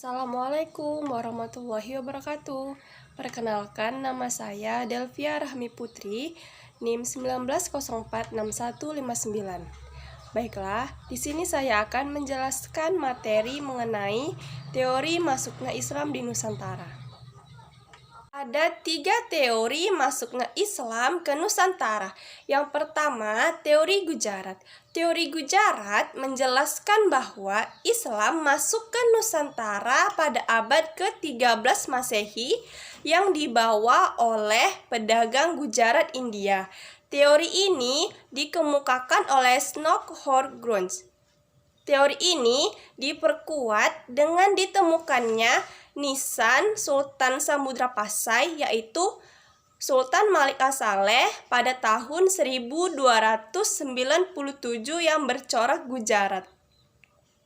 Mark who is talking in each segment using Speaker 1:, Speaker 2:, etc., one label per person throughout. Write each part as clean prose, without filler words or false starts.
Speaker 1: Assalamualaikum warahmatullahi wabarakatuh. Perkenalkan, nama saya Delvia Rahmi Putri, NIM 19046159. Baiklah, di sini saya akan menjelaskan materi mengenai teori masuknya Islam di Nusantara. Ada 3 teori masuknya Islam ke Nusantara. Yang pertama, teori Gujarat. Teori Gujarat menjelaskan bahwa Islam masuk ke Nusantara pada abad ke-13 Masehi yang dibawa oleh pedagang Gujarat India. Teori ini dikemukakan oleh Snodgrass Grunge. Teori ini diperkuat dengan ditemukannya nisan Sultan Samudra Pasai, yaitu Sultan Malik As-Saleh pada tahun 1297 yang bercorak Gujarat.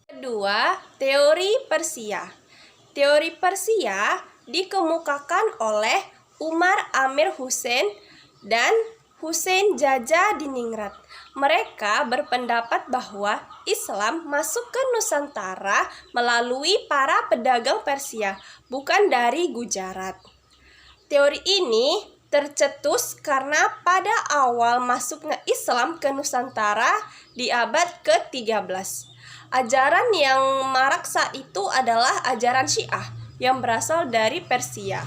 Speaker 1: Kedua, teori Persia. Teori Persia dikemukakan oleh Umar Amir Hussein dan Hussein Jaja Diningrat. Mereka berpendapat bahwa Islam masuk ke Nusantara melalui para pedagang Persia, bukan dari Gujarat. Teori ini tercetus karena pada awal masuknya Islam ke Nusantara di abad ke-13. Ajaran yang marak saat itu adalah ajaran Syiah yang berasal dari Persia.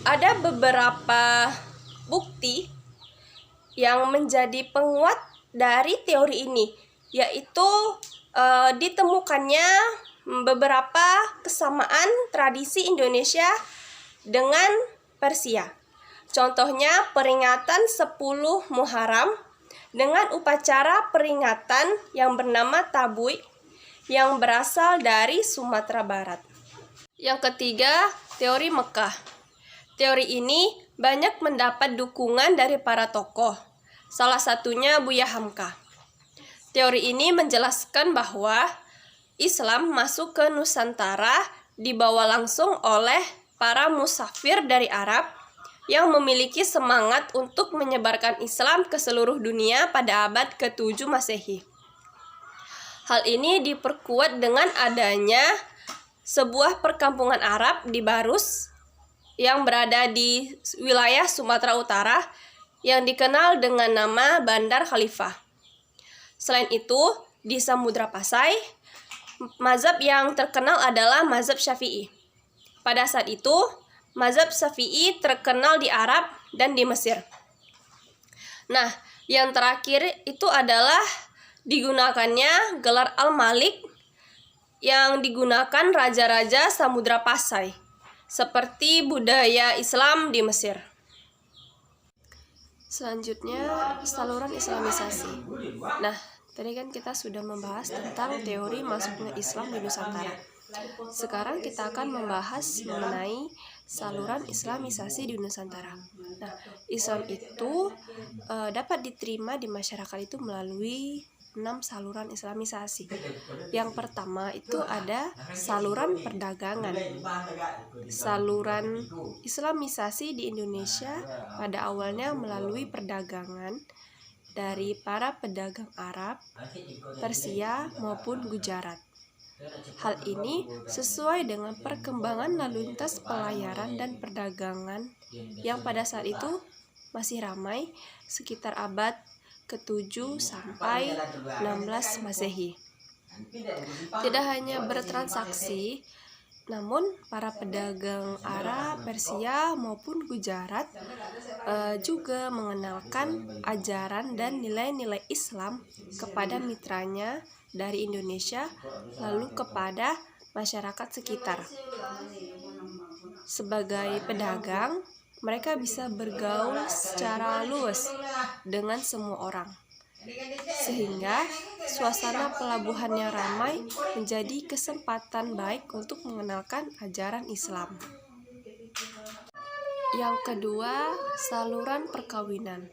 Speaker 1: Ada beberapa bukti yang menjadi penguat dari teori ini, yaitu ditemukannya beberapa kesamaan tradisi Indonesia dengan Persia. Contohnya peringatan 10 Muharram dengan upacara peringatan yang bernama Tabuik yang berasal dari Sumatera Barat. Yang ketiga, teori Mekah. Teori ini banyak mendapat dukungan dari para tokoh, salah satunya Buya Hamka. Teori ini menjelaskan bahwa Islam masuk ke Nusantara dibawa langsung oleh para musafir dari Arab yang memiliki semangat untuk menyebarkan Islam ke seluruh dunia pada abad ke-7 Masehi. Hal ini diperkuat dengan adanya sebuah perkampungan Arab di Barus yang berada di wilayah Sumatera Utara yang dikenal dengan nama Bandar Khalifah. Selain itu, di Samudra Pasai, mazhab yang terkenal adalah mazhab Syafi'i. Pada saat itu, mazhab Syafi'i terkenal di Arab dan di Mesir. Nah, yang terakhir itu adalah digunakannya gelar Al-Malik yang digunakan raja-raja Samudra Pasai, seperti budaya Islam di Mesir. Selanjutnya, saluran Islamisasi. Nah, tadi kan kita sudah membahas tentang teori masuknya Islam di Nusantara. Sekarang kita akan membahas mengenai saluran Islamisasi di Nusantara. Nah, Islam itu dapat diterima di masyarakat itu melalui 6 saluran Islamisasi. Yang pertama itu ada saluran perdagangan. Saluran Islamisasi di Indonesia pada awalnya melalui perdagangan dari para pedagang Arab, Persia maupun Gujarat. Hal ini sesuai dengan perkembangan lalu lintas pelayaran dan perdagangan yang pada saat itu masih ramai sekitar abad ke-7 sampai 16 Masehi. Tidak hanya bertransaksi, namun para pedagang Arab, Persia maupun Gujarat juga mengenalkan ajaran dan nilai-nilai Islam kepada mitranya dari Indonesia lalu kepada masyarakat sekitar. Sebagai pedagang, mereka bisa bergaul secara luas dengan semua orang, sehingga suasana pelabuhan yang ramai menjadi kesempatan baik untuk mengenalkan ajaran Islam. Yang kedua, saluran perkawinan.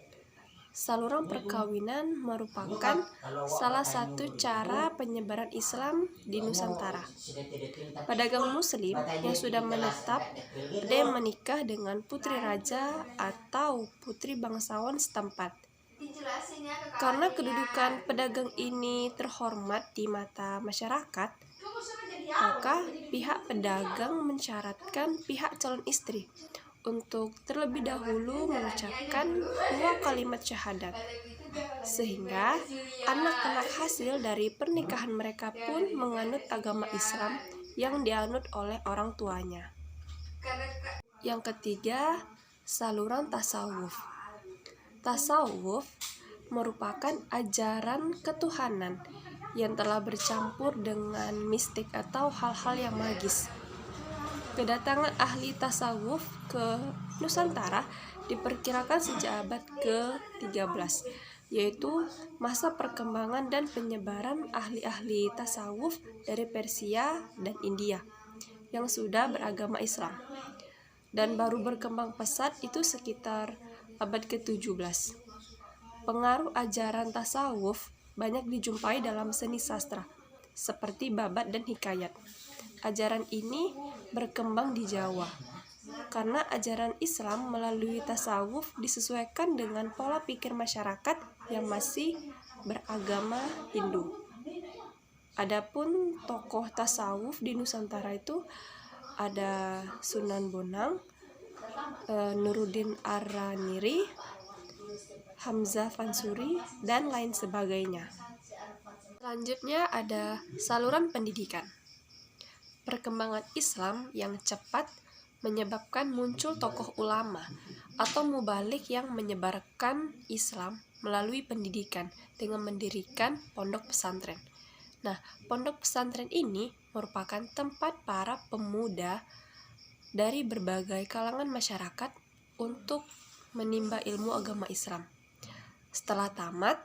Speaker 1: Saluran perkawinan merupakan salah satu cara penyebaran Islam di Nusantara. Pedagang Muslim yang sudah menetap ada yang menikah dengan putri raja atau putri bangsawan setempat. Karena kedudukan pedagang ini terhormat di mata masyarakat, maka pihak pedagang mensyaratkan pihak calon istri untuk terlebih dahulu mengucapkan 2 kalimat syahadat, sehingga anak-anak hasil dari pernikahan mereka pun menganut agama Islam yang dianut oleh orang tuanya. Yang ketiga, saluran tasawuf. Tasawuf merupakan ajaran ketuhanan yang telah bercampur dengan mistik atau hal-hal yang magis. Kedatangan ahli tasawuf ke Nusantara diperkirakan sejak abad ke-13, yaitu masa perkembangan dan penyebaran ahli-ahli tasawuf dari Persia dan India yang sudah beragama Islam, dan baru berkembang pesat itu sekitar abad ke-17. Pengaruh ajaran tasawuf banyak dijumpai dalam seni sastra, seperti babat dan hikayat. Ajaran ini berkembang di Jawa, karena ajaran Islam melalui tasawuf disesuaikan dengan pola pikir masyarakat yang masih beragama Hindu. Adapun tokoh tasawuf di Nusantara itu ada Sunan Bonang, Nuruddin Ar-Raniri, Hamzah Fansuri, dan lain sebagainya. Selanjutnya ada saluran pendidikan. Perkembangan Islam yang cepat menyebabkan muncul tokoh ulama atau mubalik yang menyebarkan Islam melalui pendidikan dengan mendirikan pondok pesantren. Nah, pondok pesantren ini merupakan tempat para pemuda dari berbagai kalangan masyarakat untuk menimba ilmu agama Islam. Setelah tamat,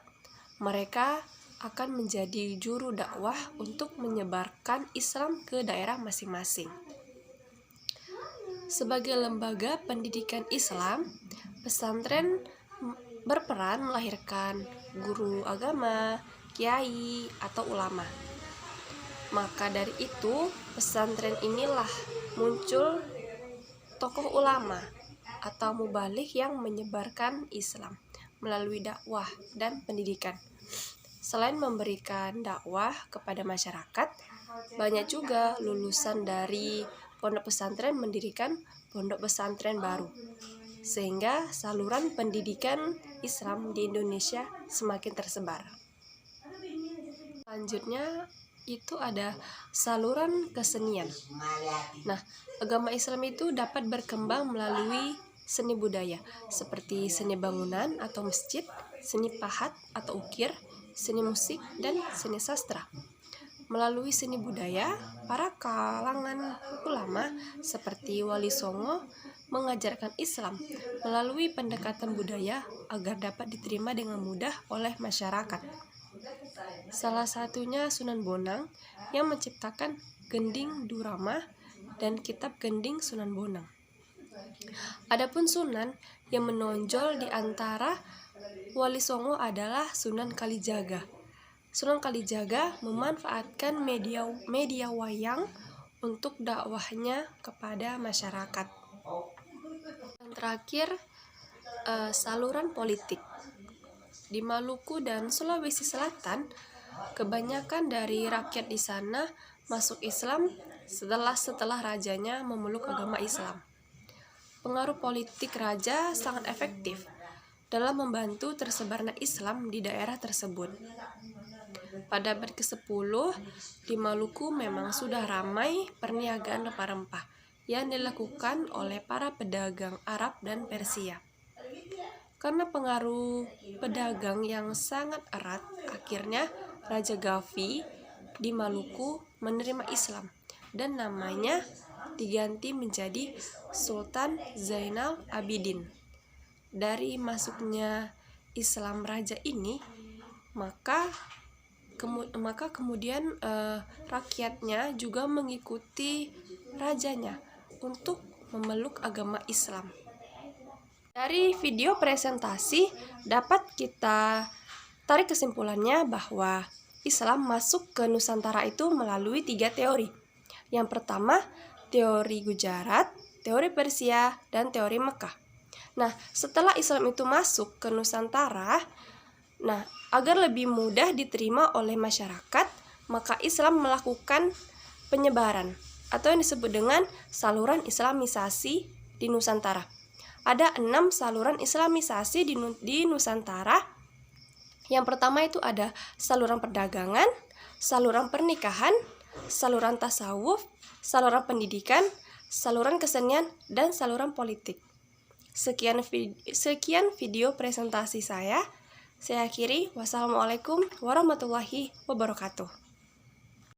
Speaker 1: mereka akan menjadi juru dakwah untuk menyebarkan Islam ke daerah masing-masing. Sebagai lembaga pendidikan Islam, pesantren berperan melahirkan guru agama, kiai, atau ulama. Maka dari itu, pesantren inilah muncul tokoh ulama atau mubalik yang menyebarkan Islam melalui dakwah dan pendidikan. Selain memberikan dakwah kepada masyarakat, banyak juga lulusan dari pondok pesantren mendirikan pondok pesantren baru, sehingga saluran pendidikan Islam di Indonesia semakin tersebar. Selanjutnya itu ada saluran kesenian. Nah, agama Islam itu dapat berkembang melalui seni budaya seperti seni bangunan atau masjid, seni pahat atau ukir, seni musik, dan seni sastra. Melalui seni budaya, para kalangan ulama seperti Wali Songo mengajarkan Islam melalui pendekatan budaya agar dapat diterima dengan mudah oleh masyarakat. Salah satunya Sunan Bonang yang menciptakan Gending Durama dan kitab Gending Sunan Bonang. Adapun sunan yang menonjol di antara Wali Songo adalah Sunan Kalijaga. Sunan Kalijaga memanfaatkan media wayang untuk dakwahnya kepada masyarakat. Yang terakhir, saluran politik. Di Maluku dan Sulawesi Selatan, kebanyakan dari rakyat di sana masuk Islam setelah rajanya memeluk agama Islam. Pengaruh politik raja sangat efektif dalam membantu tersebarnya Islam di daerah tersebut. Pada abad ke-10, di Maluku memang sudah ramai perniagaan rempah-rempah yang dilakukan oleh para pedagang Arab dan Persia. Karena pengaruh pedagang yang sangat erat, akhirnya Raja Gavi di Maluku menerima Islam dan namanya diganti menjadi Sultan Zainal Abidin. Dari masuknya Islam raja ini, maka kemudian rakyatnya juga mengikuti rajanya untuk memeluk agama Islam. Dari video presentasi dapat kita tarik kesimpulannya bahwa Islam masuk ke Nusantara itu melalui 3 teori. Yang pertama, teori Gujarat, teori Persia, dan teori Mekah. Nah, setelah Islam itu masuk ke Nusantara, agar lebih mudah diterima oleh masyarakat, maka Islam melakukan penyebaran atau yang disebut dengan saluran islamisasi di Nusantara. Ada 6 saluran islamisasi di Nusantara. Yang pertama itu ada saluran perdagangan, saluran pernikahan, saluran tasawuf, saluran pendidikan, saluran kesenian, dan saluran politik. Sekian video presentasi saya. Saya akhiri. Wassalamualaikum warahmatullahi wabarakatuh.